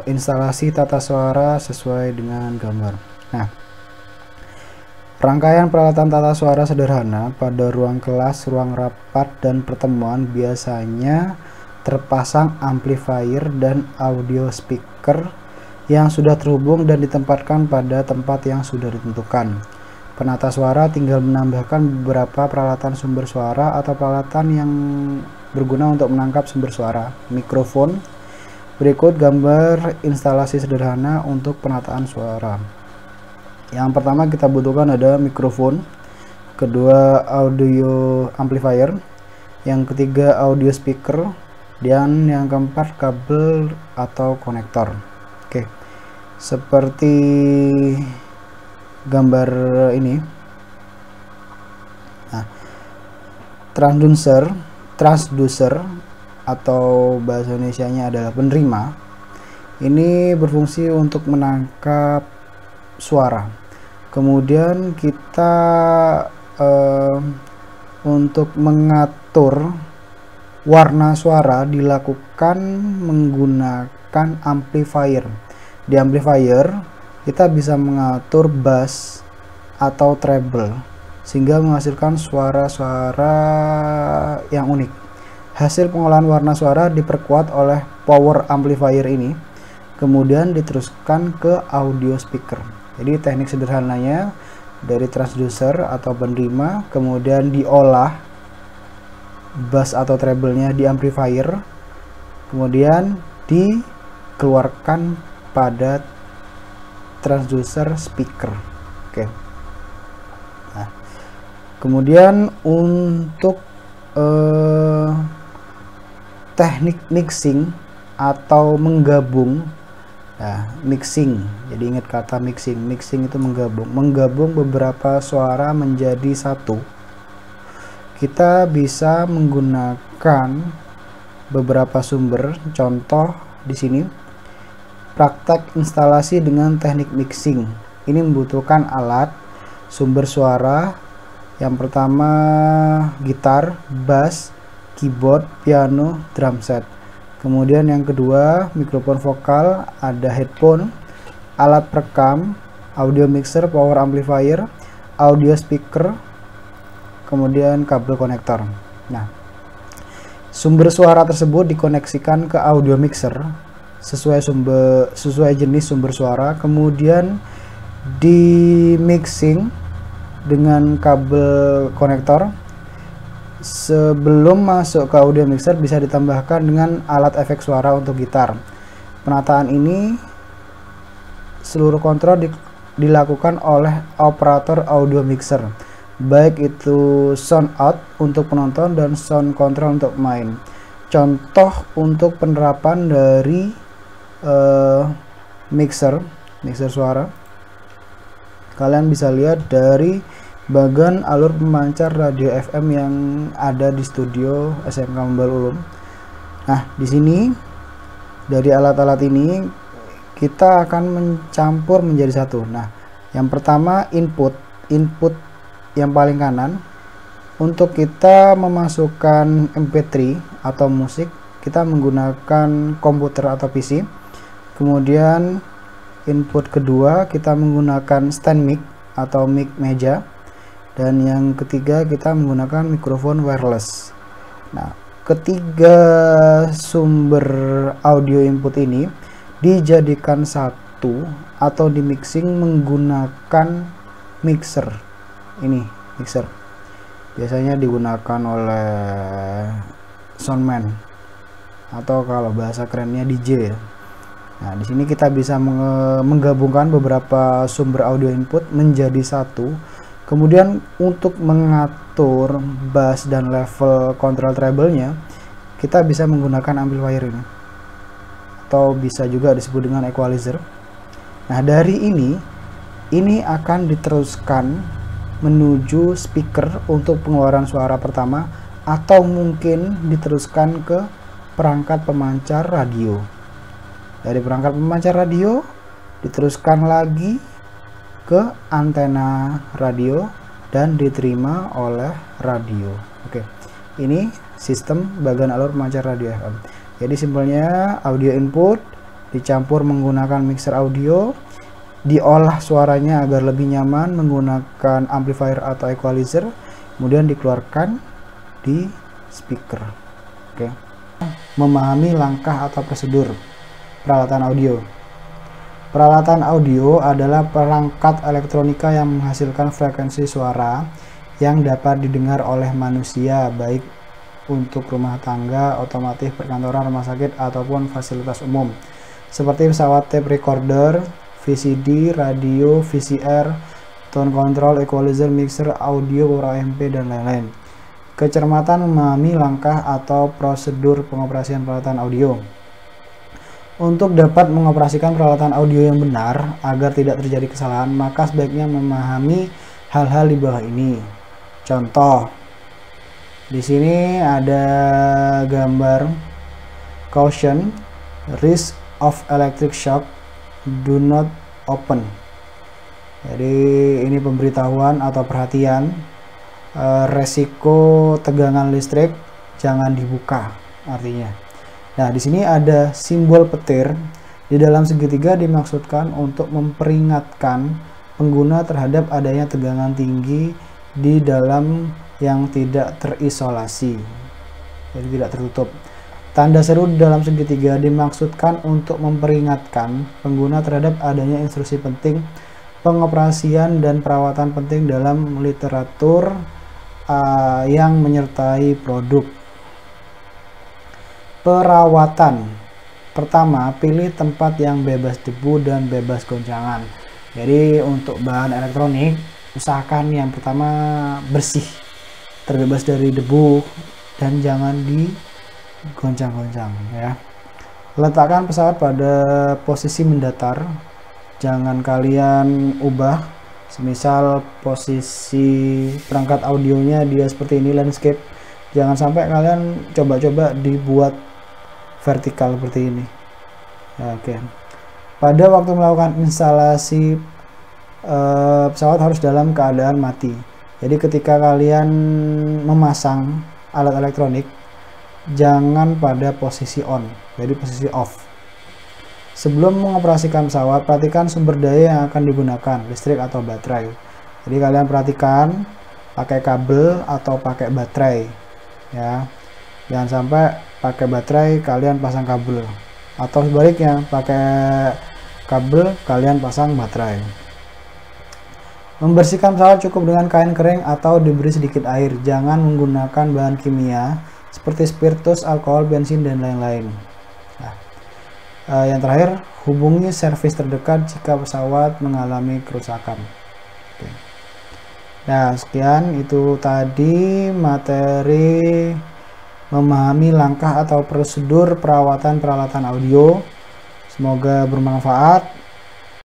instalasi tata suara sesuai dengan gambar. Nah, rangkaian peralatan tata suara sederhana pada ruang kelas, ruang rapat, dan pertemuan biasanya terpasang amplifier dan audio speaker yang sudah terhubung dan ditempatkan pada tempat yang sudah ditentukan. Penata suara tinggal menambahkan beberapa peralatan sumber suara atau peralatan yang berguna untuk menangkap sumber suara. Mikrofon. Berikut gambar instalasi sederhana untuk penataan suara. Yang pertama kita butuhkan ada mikrofon, kedua audio amplifier, yang ketiga audio speaker, dan yang keempat kabel atau konektor. Oke, seperti gambar ini. Nah, transducer atau bahasa Indonesianya adalah penerima. Ini berfungsi untuk menangkap suara. Kemudian kita untuk mengatur warna suara dilakukan menggunakan amplifier. Di amplifier kita bisa mengatur bass atau treble sehingga menghasilkan suara-suara yang unik. Hasil pengolahan warna suara diperkuat oleh power amplifier ini, kemudian diteruskan ke audio speaker. Jadi teknik sederhananya dari transducer atau penerima, kemudian diolah bass atau treble-nya di amplifier, kemudian dikeluarkan pada transducer speaker. Oke. Nah, kemudian untuk teknik mixing atau menggabung. Nah, mixing. Jadi ingat kata mixing. Mixing itu menggabung beberapa suara menjadi satu. Kita bisa menggunakan beberapa sumber. Contoh di sini praktek instalasi dengan teknik mixing. Ini membutuhkan alat sumber suara. Yang pertama gitar, bass, keyboard, piano, drum set. Kemudian yang kedua mikrofon vokal, ada headphone, alat perekam, audio mixer, power amplifier, audio speaker, kemudian kabel konektor. Nah, sumber suara tersebut dikoneksikan ke audio mixer sesuai jenis sumber suara, kemudian di mixing dengan kabel konektor. Sebelum masuk ke audio mixer bisa ditambahkan dengan alat efek suara untuk gitar. Penataan ini seluruh kontrol dilakukan oleh operator audio mixer, baik itu sound out untuk penonton dan sound control untuk main. Contoh untuk penerapan dari mixer suara, kalian bisa lihat dari bagian alur pemancar radio FM yang ada di studio SMK Mombal Ulum. Nah, di sini dari alat-alat ini kita akan mencampur menjadi satu. Nah, yang pertama input yang paling kanan. Untuk kita memasukkan MP3 atau musik, kita menggunakan komputer atau PC. Kemudian input kedua kita menggunakan stand mic atau mic meja. Dan yang ketiga kita menggunakan mikrofon wireless. Nah, ketiga sumber audio input ini dijadikan satu atau di mixing menggunakan mixer. Ini mixer biasanya digunakan oleh soundman atau kalau bahasa kerennya DJ. Nah, di sini kita bisa menggabungkan beberapa sumber audio input menjadi satu. Kemudian untuk mengatur bass dan level control treble-nya, kita bisa menggunakan amplifier ini, atau bisa juga disebut dengan equalizer. Nah, dari ini akan diteruskan menuju speaker untuk pengeluaran suara pertama, atau mungkin diteruskan ke perangkat pemancar radio. Dari perangkat pemancar radio diteruskan lagi ke antena radio dan diterima oleh radio. Oke, ini sistem bagian alur pemancar radio FM. Jadi simpelnya audio input dicampur menggunakan mixer audio, diolah suaranya agar lebih nyaman menggunakan amplifier atau equalizer, kemudian dikeluarkan di speaker. Oke. Memahami langkah atau prosedur peralatan audio. Peralatan audio adalah perangkat elektronika yang menghasilkan frekuensi suara yang dapat didengar oleh manusia, baik untuk rumah tangga, otomotif, perkantoran, rumah sakit, ataupun fasilitas umum, seperti pesawat tape recorder, VCD, radio, VCR, tone control, equalizer, mixer, audio, power MP, dan lain-lain. Kecermatan memahami langkah atau prosedur pengoperasian peralatan audio. Untuk dapat mengoperasikan peralatan audio yang benar agar tidak terjadi kesalahan, maka sebaiknya memahami hal-hal di bawah ini. Contoh, di sini ada gambar caution, risk of electric shock, do not open. Jadi ini pemberitahuan atau perhatian, resiko tegangan listrik jangan dibuka artinya. Nah, di sini ada simbol petir di dalam segitiga dimaksudkan untuk memperingatkan pengguna terhadap adanya tegangan tinggi di dalam yang tidak terisolasi, jadi tidak tertutup. Tanda seru di dalam segitiga dimaksudkan untuk memperingatkan pengguna terhadap adanya instruksi penting, pengoperasian dan perawatan penting dalam literatur yang menyertai produk. Perawatan. Pertama, pilih tempat yang bebas debu dan bebas goncangan. Jadi untuk bahan elektronik, usahakan yang pertama bersih, terbebas dari debu, dan jangan digoncang-goncang ya. Letakkan pesawat pada posisi mendatar. Jangan kalian ubah, semisal posisi perangkat audionya dia seperti ini, landscape. Jangan sampai kalian coba-coba dibuat vertikal seperti ini. Oke. Pada waktu melakukan instalasi pesawat harus dalam keadaan mati. Jadi ketika kalian memasang alat elektronik, jangan pada posisi on, jadi posisi off. Sebelum mengoperasikan pesawat, perhatikan sumber daya yang akan digunakan, listrik atau baterai. Jadi kalian perhatikan pakai kabel atau pakai baterai ya. Jangan sampai pakai baterai kalian pasang kabel, atau sebaliknya pakai kabel kalian pasang baterai. Membersihkan pesawat cukup dengan kain kering atau diberi sedikit air. Jangan menggunakan bahan kimia seperti spiritus, alkohol, bensin, dan lain-lain. Nah, yang terakhir, hubungi servis terdekat jika pesawat mengalami kerusakan. Oke. Nah, sekian itu tadi materi memahami langkah atau prosedur perawatan peralatan audio. Semoga bermanfaat.